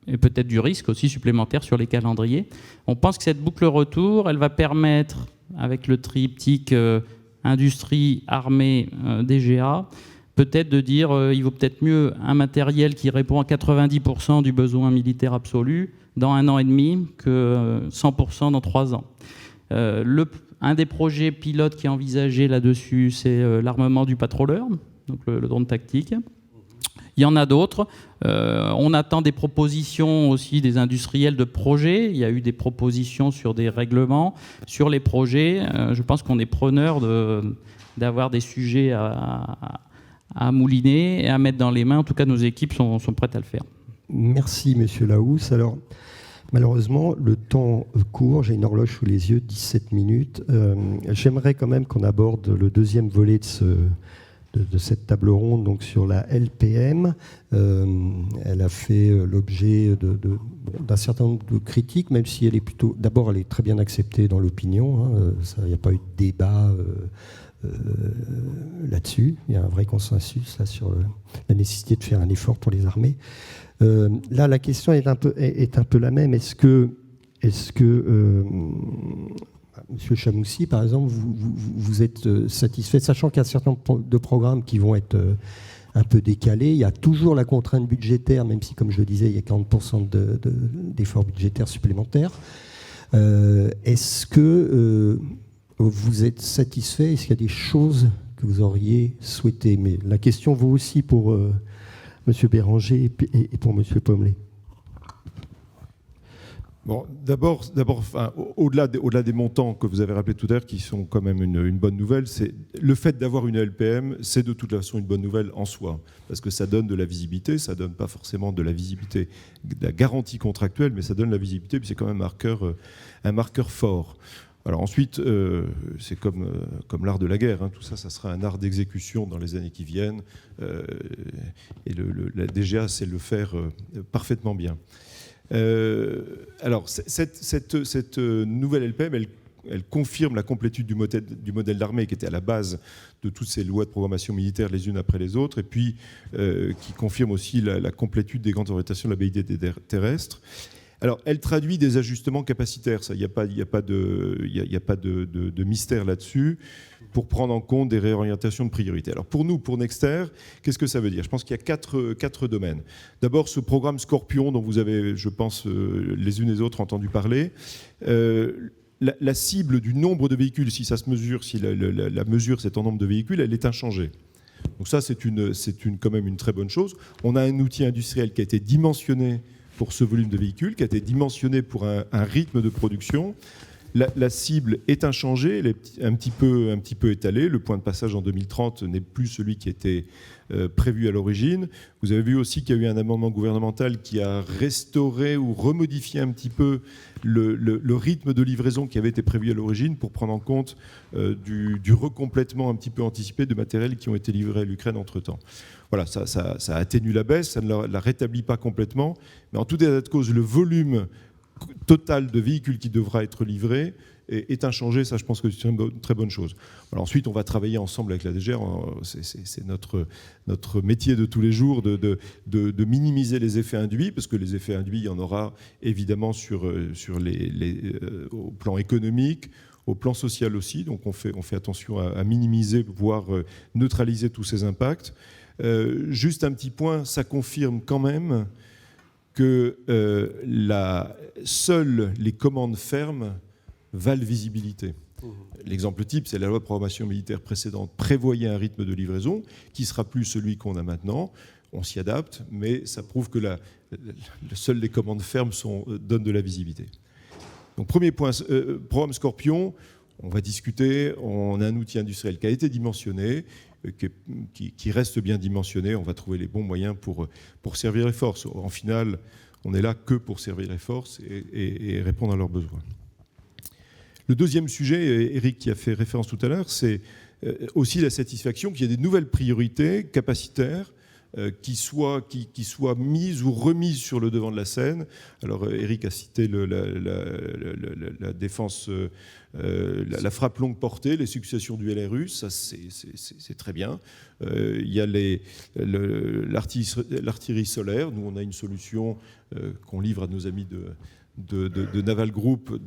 [SPEAKER 5] et peut-être du risque aussi supplémentaire sur les calendriers. On pense que cette boucle retour, elle va permettre, avec le triptyque industrie, armée, DGA, peut-être de dire il vaut peut-être mieux un matériel qui répond à 90% du besoin militaire absolu dans 1 an et demi que 100% dans 3 ans. Un des projets pilotes qui est envisagé là-dessus, c'est l'armement du patrouilleur, donc le drone tactique. Il y en a d'autres. On attend des propositions aussi des industriels de projets. Il y a eu des propositions sur des règlements, sur les projets. Je pense qu'on est preneur d'avoir des sujets à mouliner et à mettre dans les mains. En tout cas, nos équipes sont prêtes à le faire.
[SPEAKER 1] Merci, Monsieur Lahousse. Alors, malheureusement, le temps court. J'ai une horloge sous les yeux, 17 minutes. J'aimerais quand même qu'on aborde le deuxième volet de cette table ronde, donc sur la LPM. Elle a fait l'objet d'un certain nombre de critiques, même si elle est plutôt... D'abord, elle est très bien acceptée dans l'opinion. Il n'y a pas eu de débat là-dessus. Il y a un vrai consensus là, sur la nécessité de faire un effort pour les armées. Là, la question est un peu la même. Est-ce que Monsieur Chamoussi, par exemple, vous êtes satisfait, sachant qu'il y a un certain nombre de programmes qui vont être un peu décalés. Il y a toujours la contrainte budgétaire, même si, comme je le disais, il y a 40% d'efforts budgétaires supplémentaires. Est-ce que vous êtes satisfait? Est-ce qu'il y a des choses que vous auriez souhaitées? Mais la question vaut aussi pour Monsieur Béranger et pour Monsieur Pommelet.
[SPEAKER 2] Bon, d'abord, au-delà des montants que vous avez rappelés tout à l'heure, qui sont quand même une bonne nouvelle, c'est le fait d'avoir une LPM, c'est de toute façon une bonne nouvelle en soi, parce que ça donne de la visibilité, ça donne pas forcément de la visibilité, de la garantie contractuelle, mais ça donne de la visibilité, puis c'est quand même un marqueur fort. Alors ensuite, c'est comme l'art de la guerre, hein, tout ça, ça sera un art d'exécution dans les années qui viennent, et la DGA sait le faire parfaitement bien. Alors, cette nouvelle LPM, elle confirme la complétude du modèle d'armée qui était à la base de toutes ces lois de programmation militaire les unes après les autres, et puis qui confirme aussi la complétude des grandes orientations de la BID terrestre. Alors, elle traduit des ajustements capacitaires, il n'y a pas de mystère là-dessus, pour prendre en compte des réorientations de priorité. Alors pour nous, pour Nexter, qu'est-ce que ça veut dire? Je pense qu'il y a quatre domaines. D'abord, ce programme Scorpion, dont vous avez, je pense, les unes et les autres entendu parler. La cible du nombre de véhicules, si ça se mesure, si la mesure c'est en nombre de véhicules, elle est inchangée. Donc ça, c'est quand même une très bonne chose. On a un outil industriel qui a été dimensionné pour ce volume de véhicules, qui a été dimensionné pour un rythme de production. La cible est inchangée, elle est un petit peu étalée. Le point de passage en 2030 n'est plus celui qui était prévu à l'origine. Vous avez vu aussi qu'il y a eu un amendement gouvernemental qui a restauré ou remodifié un petit peu le rythme de livraison qui avait été prévu à l'origine pour prendre en compte du recomplètement un petit peu anticipé de matériels qui ont été livrés à l'Ukraine entre-temps. Voilà, ça atténue la baisse, ça ne la rétablit pas complètement, mais en tout état de cause, le volume total de véhicules qui devra être livré est inchangé. Ça, je pense que c'est une très bonne chose. Alors ensuite, on va travailler ensemble avec la DGR. C'est notre métier de tous les jours de minimiser les effets induits, parce que les effets induits, il y en aura évidemment au plan économique, au plan social aussi. Donc on fait attention à minimiser, voire neutraliser tous ces impacts. Juste un petit point, ça confirme quand même que seules les commandes fermes valent visibilité. L'exemple type, c'est la loi de programmation militaire précédente prévoyait un rythme de livraison qui ne sera plus celui qu'on a maintenant. On s'y adapte, mais ça prouve que seules les commandes fermes donnent de la visibilité. Donc premier point, programme Scorpion, on va discuter, on a un outil industriel qui a été dimensionné, qui reste bien dimensionné, on va trouver les bons moyens pour servir les forces. En final, on n'est là que pour servir les forces et répondre à leurs besoins. Le deuxième sujet, Eric y a fait référence tout à l'heure, c'est aussi la satisfaction qu'il y ait des nouvelles priorités capacitaires qui soient mises ou remises sur le devant de la scène. Alors Eric a cité la défense, la frappe longue portée, les successions du LRU, ça c'est très bien. Il y a l'artillerie solaire. Nous on a une solution qu'on livre à nos amis de Naval Group,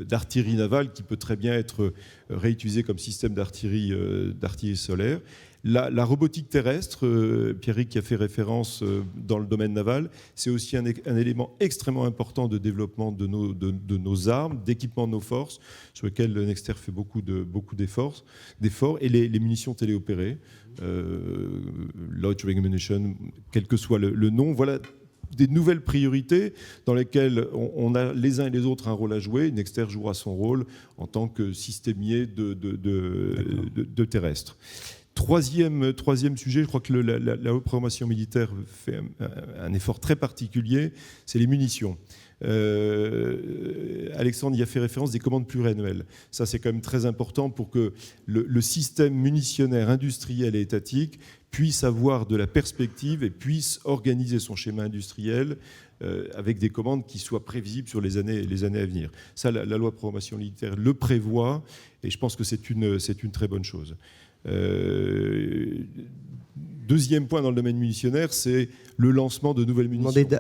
[SPEAKER 2] d'artillerie navale qui peut très bien être réutilisée comme système d'artillerie solaire. La robotique terrestre, Pierrick qui a fait référence dans le domaine naval, c'est aussi un élément extrêmement important de développement de nos armes, d'équipement de nos forces, sur lequel le Nexter fait beaucoup d'efforts, et les munitions téléopérées, Loitering Ammunition, quel que soit le nom, voilà des nouvelles priorités dans lesquelles on a les uns et les autres un rôle à jouer. Nexter jouera son rôle en tant que systémier de terrestre. Troisième sujet, je crois que la programmation militaire fait un effort très particulier, c'est les munitions. Alexandre y a fait référence des commandes pluriannuelles. Ça, c'est quand même très important pour que le système munitionnaire industriel et étatique puisse avoir de la perspective et puisse organiser son schéma industriel avec des commandes qui soient prévisibles sur les années à venir. Ça, la loi de programmation militaire le prévoit et je pense que c'est une très bonne chose. Deuxième point dans le domaine munitionnaire, c'est le lancement de nouvelles munitions.
[SPEAKER 1] Demandez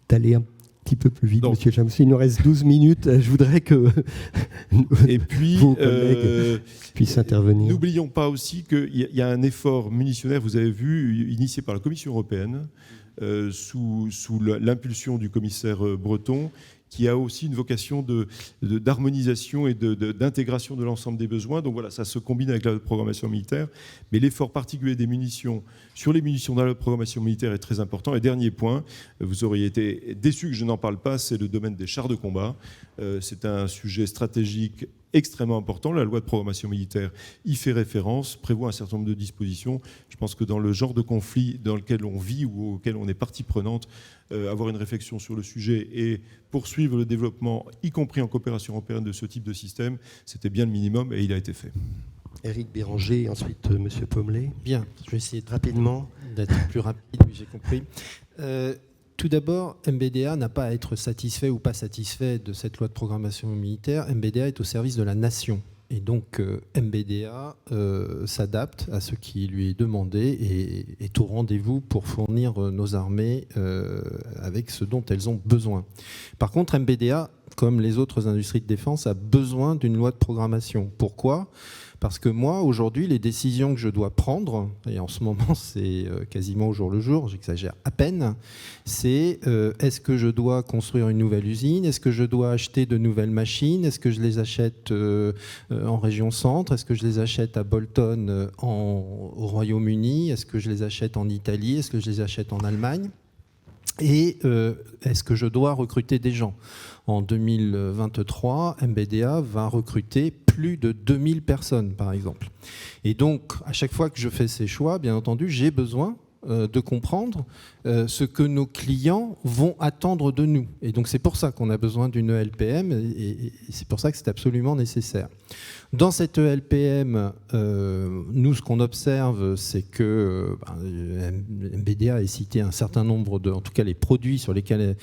[SPEAKER 1] d'aller un petit peu plus vite, Monsieur Chamsy. Il nous reste 12 minutes. Je voudrais que vos collègues puissent intervenir.
[SPEAKER 2] N'oublions pas aussi qu'il y a un effort munitionnaire, vous avez vu, initié par la Commission européenne, sous l'impulsion du commissaire Breton, qui a aussi une vocation d'harmonisation et d'intégration de l'ensemble des besoins. Donc voilà, ça se combine avec la loi de programmation militaire, mais l'effort particulier des munitions sur les munitions dans la loi de programmation militaire est très important. Et dernier point, vous auriez été déçu que je n'en parle pas, c'est le domaine des chars de combat. C'est un sujet stratégique extrêmement important. La loi de programmation militaire y fait référence, prévoit un certain nombre de dispositions. Je pense que dans le genre de conflit dans lequel on vit ou auquel on est partie prenante, avoir une réflexion sur le sujet et poursuivre le développement, y compris en coopération européenne, de ce type de système, c'était bien le minimum et il a été fait.
[SPEAKER 1] Éric Béranger, ensuite Monsieur Pommelet.
[SPEAKER 3] Bien, je vais essayer
[SPEAKER 1] Rapidement.
[SPEAKER 3] d'être plus rapide, oui, j'ai compris. Tout d'abord, MBDA n'a pas à être satisfait ou pas satisfait de cette loi de programmation militaire. MBDA est au service de la nation. Et donc, MBDA s'adapte à ce qui lui est demandé et est au rendez-vous pour fournir nos armées avec ce dont elles ont besoin. Par contre, MBDA, comme les autres industries de défense, a besoin d'une loi de programmation. Pourquoi ? Parce que moi, aujourd'hui, les décisions que je dois prendre, et en ce moment c'est quasiment au jour le jour, j'exagère à peine, c'est est-ce que je dois construire une nouvelle usine ? Est-ce que je dois acheter de nouvelles machines ? Est-ce que je les achète en région centre ? Est-ce que je les achète à Bolton au Royaume-Uni ? Est-ce que je les achète en Italie ? Est-ce que je les achète en Allemagne ? Et est-ce que je dois recruter des gens ? En 2023, MBDA va recruter plus de 2000 personnes, par exemple. Et donc, à chaque fois que je fais ces choix, bien entendu, j'ai besoin de comprendre ce que nos clients vont attendre de nous. Et donc, c'est pour ça qu'on a besoin d'une ELPM et c'est pour ça que c'est absolument nécessaire. Dans cette ELPM, nous, ce qu'on observe, c'est que MBDA est cité un certain nombre en tout cas les produits sur lesquels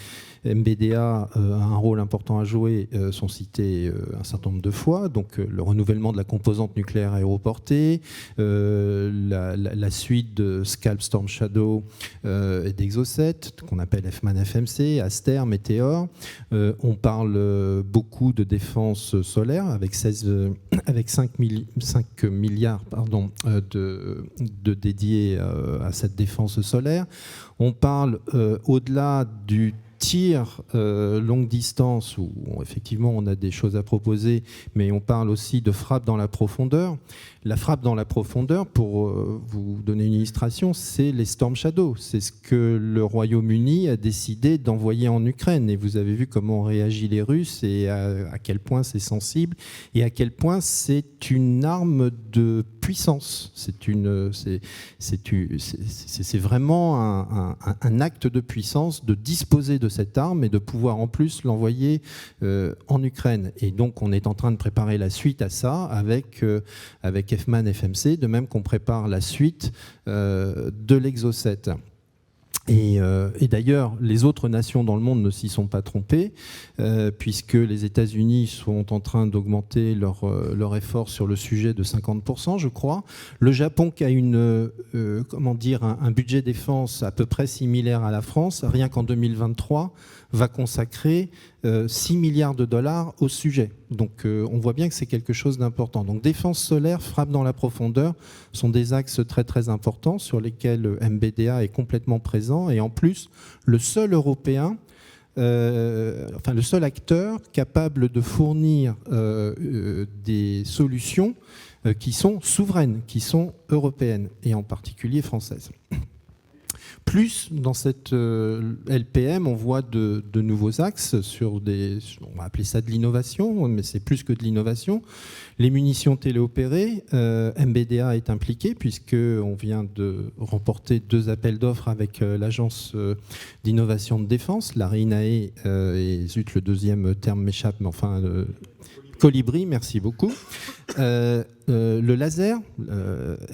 [SPEAKER 3] MBDA a un rôle important à jouer sont cités un certain nombre de fois. Donc le renouvellement de la composante nucléaire aéroportée, la suite de Scalp, Storm Shadow et d'Exocet, qu'on appelle FMAN FMC, Aster, Météor. On parle beaucoup de défense solaire avec 5 milliards de dédiés à cette défense solaire. On parle au-delà du tir longue distance où effectivement on a des choses à proposer, mais on parle aussi de frappe dans la profondeur. La frappe dans la profondeur, pour vous donner une illustration, c'est les Storm Shadow. C'est ce que le Royaume-Uni a décidé d'envoyer en Ukraine. Et vous avez vu comment ont réagi les Russes et à quel point c'est sensible et à quel point c'est une arme de puissance. C'est vraiment un acte de puissance de disposer de cette arme et de pouvoir en plus l'envoyer en Ukraine. Et donc on est en train de préparer la suite à ça avec FMAN FMC, de même qu'on prépare la suite de l'Exocet. Et d'ailleurs, les autres nations dans le monde ne s'y sont pas trompées, puisque les États-Unis sont en train d'augmenter leur effort sur le sujet de 50%, je crois. Le Japon, qui a un budget défense à peu près similaire à la France, rien qu'en 2023, va consacrer 6 milliards de dollars au sujet. Donc on voit bien que c'est quelque chose d'important. Donc défense solaire, frappe dans la profondeur sont des axes très très importants sur lesquels MBDA est complètement présent. Et en plus, le seul Européen, le seul acteur capable de fournir des solutions qui sont souveraines, qui sont européennes et en particulier françaises. Plus, dans cette LPM, on voit de nouveaux axes sur on va appeler ça de l'innovation, mais c'est plus que de l'innovation. Les munitions téléopérées, MBDA est impliqué puisqu'on vient de remporter 2 appels d'offres avec l'agence d'innovation de défense, l'ARINAE, et zut, le deuxième terme m'échappe, mais enfin... Colibri, merci beaucoup. Le laser,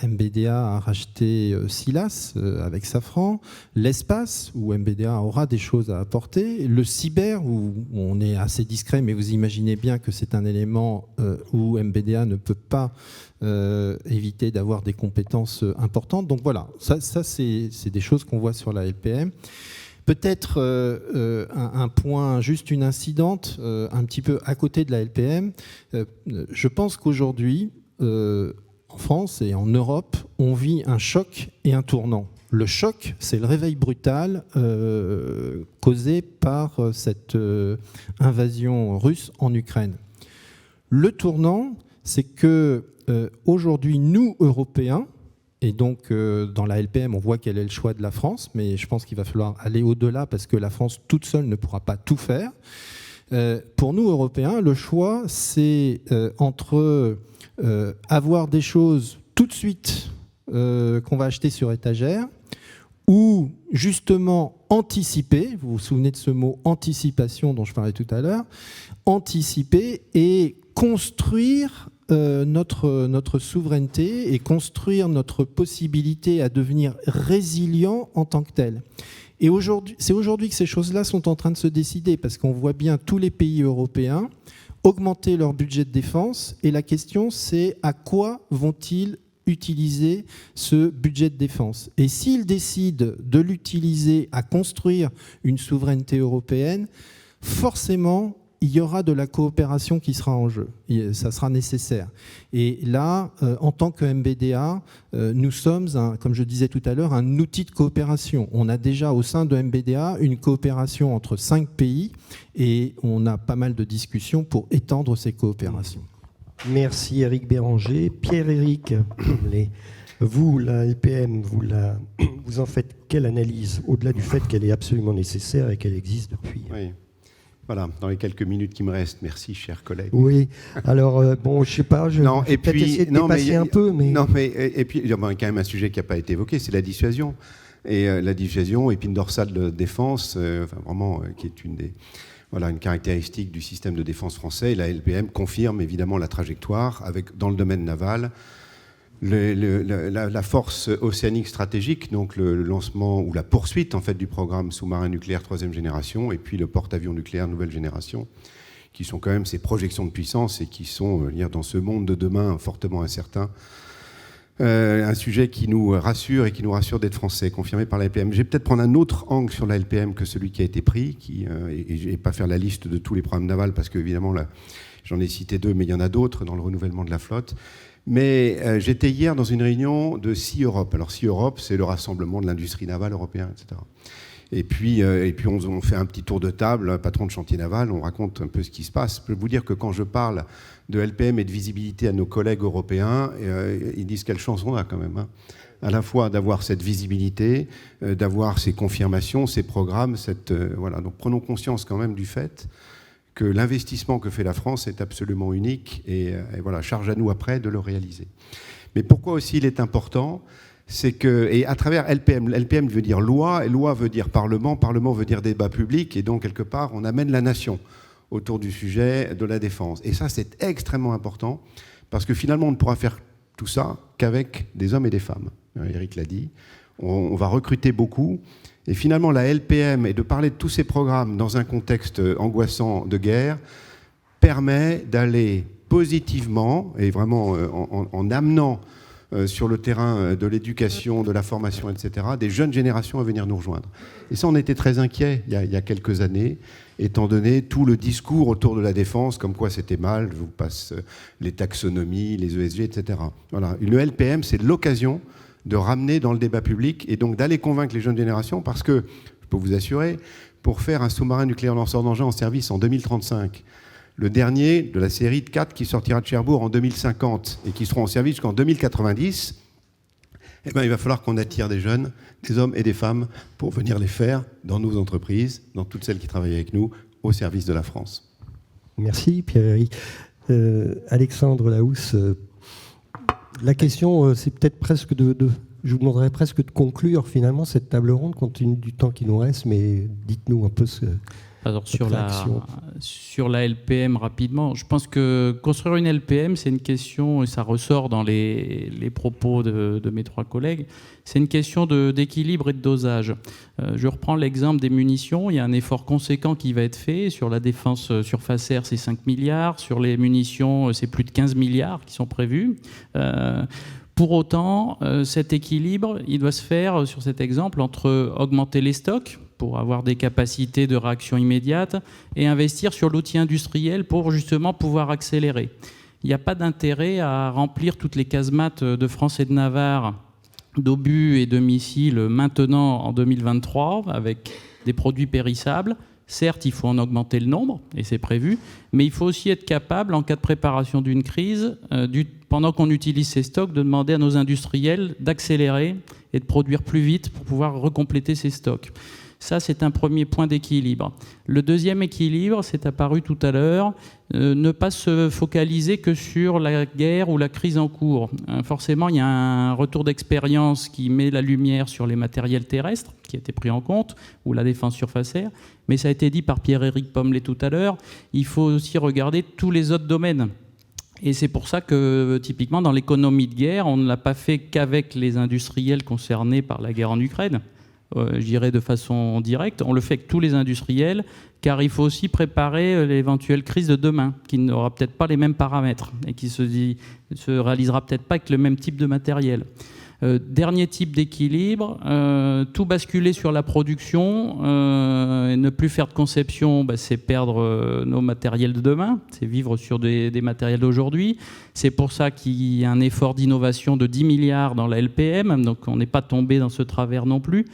[SPEAKER 3] MBDA a racheté Silas avec Safran. L'espace, où MBDA aura des choses à apporter. Le cyber, où on est assez discret, mais vous imaginez bien que c'est un élément où MBDA ne peut pas éviter d'avoir des compétences importantes. Donc voilà, ça c'est des choses qu'on voit sur la LPM. Peut-être un point, juste une incidente, un petit peu à côté de la LPM. Je pense qu'aujourd'hui, en France et en Europe, on vit un choc et un tournant. Le choc, c'est le réveil brutal causé par cette invasion russe en Ukraine. Le tournant, c'est que aujourd'hui, nous, Européens, et donc dans la LPM, on voit quel est le choix de la France, mais je pense qu'il va falloir aller au-delà parce que la France toute seule ne pourra pas tout faire. Pour nous, Européens, le choix, c'est entre avoir des choses tout de suite qu'on va acheter sur étagère, ou justement anticiper, vous vous souvenez de ce mot anticipation dont je parlais tout à l'heure, anticiper et construire notre souveraineté et construire notre possibilité à devenir résilient en tant que tel. Et c'est aujourd'hui que ces choses-là sont en train de se décider, parce qu'on voit bien tous les pays européens augmenter leur budget de défense, et la question c'est à quoi vont-ils utiliser ce budget de défense. Et s'ils décident de l'utiliser à construire une souveraineté européenne, forcément, il y aura de la coopération qui sera en jeu. Ça sera nécessaire. Et là, en tant que MBDA, nous sommes, comme je disais tout à l'heure, un outil de coopération. On a déjà au sein de MBDA une coopération entre 5 pays et on a pas mal de discussions pour étendre ces coopérations.
[SPEAKER 1] Merci Éric Béranger. Pierre-Éric, vous, la LPM, vous en faites quelle analyse, au-delà du fait qu'elle est absolument nécessaire et qu'elle existe depuis?
[SPEAKER 4] Oui. Voilà, dans les quelques minutes qui me restent, merci, chers collègues.
[SPEAKER 1] Oui, alors, bon, je ne sais pas, je vais peut-être essayer de dépasser un peu, mais...
[SPEAKER 4] Non, mais et puis, il y a quand même un sujet qui n'a pas été évoqué, c'est la dissuasion. Et la dissuasion, épine dorsale de défense, vraiment, qui est une caractéristique du système de défense français. Et la LPM confirme évidemment la trajectoire, avec, dans le domaine naval, la force océanique stratégique, donc le lancement ou la poursuite en fait du programme sous-marin nucléaire 3e génération, et puis le porte-avions nucléaire nouvelle génération, qui sont quand même ces projections de puissance et qui sont, dans ce monde de demain fortement incertain, un sujet qui nous rassure et qui nous rassure d'être français, confirmé par la LPM. Je vais peut-être prendre un autre angle sur la LPM que celui qui a été pris, et je ne vais pas faire la liste de tous les programmes navals, parce qu'évidemment, j'en ai cité 2, mais il y en a d'autres dans le renouvellement de la flotte. Mais j'étais hier dans une réunion de Sea Europe. Alors Sea Europe, c'est le rassemblement de l'industrie navale européenne, etc. Et puis on fait un petit tour de table, patron de chantier naval, on raconte un peu ce qui se passe. Je peux vous dire que quand je parle de LPM et de visibilité à nos collègues européens, ils disent quelle chance on a quand même, hein. À la fois d'avoir cette visibilité, d'avoir ces confirmations, ces programmes, voilà. Donc prenons conscience quand même du fait que l'investissement que fait la France est absolument unique et voilà, charge à nous après de le réaliser. Mais pourquoi aussi il est important, c'est que, et à travers LPM veut dire loi, et loi veut dire parlement veut dire débat public, et donc quelque part on amène la nation autour du sujet de la défense. Et ça c'est extrêmement important, parce que finalement on ne pourra faire tout ça qu'avec des hommes et des femmes. Éric l'a dit, on va recruter beaucoup. Et finalement, la LPM, et de parler de tous ces programmes dans un contexte angoissant de guerre, permet d'aller positivement, et vraiment en amenant sur le terrain de l'éducation, de la formation, etc., des jeunes générations à venir nous rejoindre. Et ça, on était très inquiets il y a quelques années, étant donné tout le discours autour de la défense, comme quoi c'était mal, je vous passe les taxonomies, les ESG, etc. Voilà. Une LPM, c'est l'occasion de ramener dans le débat public et donc d'aller convaincre les jeunes générations, parce que, je peux vous assurer, pour faire un sous-marin nucléaire lanceur d'engins en service en 2035, le dernier de la série de 4 qui sortira de Cherbourg en 2050 et qui seront en service jusqu'en 2090, il va falloir qu'on attire des jeunes, des hommes et des femmes pour venir les faire dans nos entreprises, dans toutes celles qui travaillent avec nous, au service de la France.
[SPEAKER 1] Merci Pierre-Éric. Alexandre Lahousse, la question, c'est peut-être presque je vous demanderais presque de conclure finalement cette table ronde compte tenu du temps qui nous reste, mais dites-nous un peu
[SPEAKER 5] Alors sur la LPM rapidement, je pense que construire une LPM, c'est une question, et ça ressort dans les propos de mes 3 collègues, c'est une question d'équilibre et de dosage. Je reprends l'exemple des munitions, il y a un effort conséquent qui va être fait sur la défense surface air, c'est 5 milliards, sur les munitions, c'est plus de 15 milliards qui sont prévus. Pour autant, cet équilibre, il doit se faire, sur cet exemple, entre augmenter les stocks pour avoir des capacités de réaction immédiate et investir sur l'outil industriel pour justement pouvoir accélérer. Il n'y a pas d'intérêt à remplir toutes les casemates de France et de Navarre d'obus et de missiles maintenant en 2023 avec des produits périssables. Certes, il faut en augmenter le nombre, et c'est prévu, mais il faut aussi être capable, en cas de préparation d'une crise, pendant qu'on utilise ces stocks, de demander à nos industriels d'accélérer et de produire plus vite pour pouvoir recompléter ces stocks. Ça, c'est un premier point d'équilibre. Le deuxième équilibre, c'est apparu tout à l'heure, ne pas se focaliser que sur la guerre ou la crise en cours. Forcément, il y a un retour d'expérience qui met la lumière sur les matériels terrestres, qui a été pris en compte, ou la défense surfacière. Mais ça a été dit par Pierre-Éric Pommelet tout à l'heure, il faut aussi regarder tous les autres domaines. Et c'est pour ça que, typiquement, dans l'économie de guerre, on ne l'a pas fait qu'avec les industriels concernés par la guerre en Ukraine. Je dirais de façon directe, on le fait avec tous les industriels, car il faut aussi préparer l'éventuelle crise de demain, qui n'aura peut-être pas les mêmes paramètres et qui se réalisera peut-être pas avec le même type de matériel. Dernier type d'équilibre, tout basculer sur la production et ne plus faire de conception, c'est perdre nos matériels de demain, c'est vivre sur des matériels d'aujourd'hui. C'est pour ça qu'il y a un effort d'innovation de 10 milliards dans la LPM, donc on n'est pas tombé dans ce travers non plus.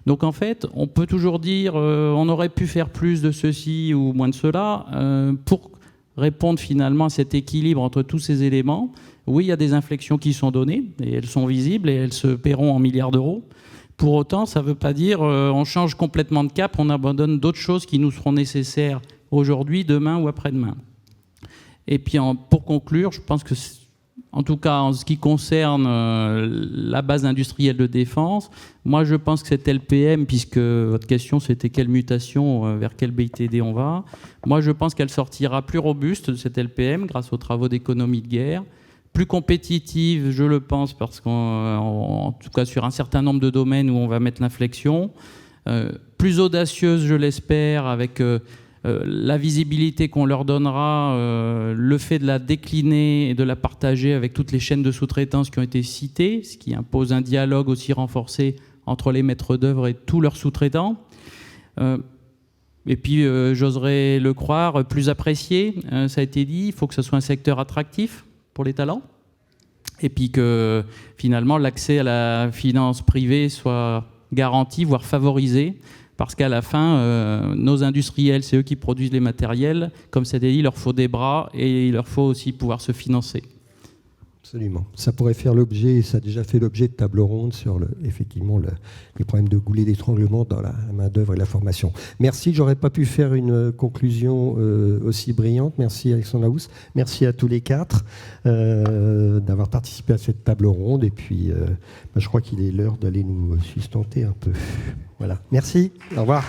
[SPEAKER 5] Donc en fait, on peut toujours dire on aurait pu faire plus de ceci ou moins de cela pour répondre finalement à cet équilibre entre tous ces éléments. Oui, il y a des inflexions qui sont données et elles sont visibles et elles se paieront en milliards d'euros. Pour autant, ça ne veut pas dire on change complètement de cap, on abandonne d'autres choses qui nous seront nécessaires aujourd'hui, demain ou après-demain. Et puis pour conclure, je pense que en tout cas, en ce qui concerne la base industrielle de défense, moi je pense que cette LPM, puisque votre question c'était quelle mutation, vers quel BITD on va, moi je pense qu'elle sortira plus robuste de cette LPM grâce aux travaux d'économie de guerre, plus compétitive, je le pense, parce qu'en tout cas sur un certain nombre de domaines où on va mettre l'inflexion, plus audacieuse, je l'espère, avec la visibilité qu'on leur donnera, le fait de la décliner et de la partager avec toutes les chaînes de sous-traitance qui ont été citées, ce qui impose un dialogue aussi renforcé entre les maîtres d'œuvre et tous leurs sous-traitants. Et puis, j'oserais le croire, plus apprécié, ça a été dit, il faut que ce soit un secteur attractif pour les talents, et puis que finalement l'accès à la finance privée soit garanti, voire favorisé, parce qu'à la fin, nos industriels, c'est eux qui produisent les matériels. Comme ça a été dit, il leur faut des bras et il leur faut aussi pouvoir se financer.
[SPEAKER 1] Absolument. Ça pourrait faire l'objet, et ça a déjà fait l'objet de tables rondes sur effectivement les problèmes de goulets d'étranglement dans la main-d'œuvre et la formation. Merci, j'aurais pas pu faire une conclusion aussi brillante. Merci Alexandre Laousse. Merci à tous les quatre d'avoir participé à cette table ronde. Et puis, je crois qu'il est l'heure d'aller nous sustenter un peu. Voilà. Merci. Au revoir.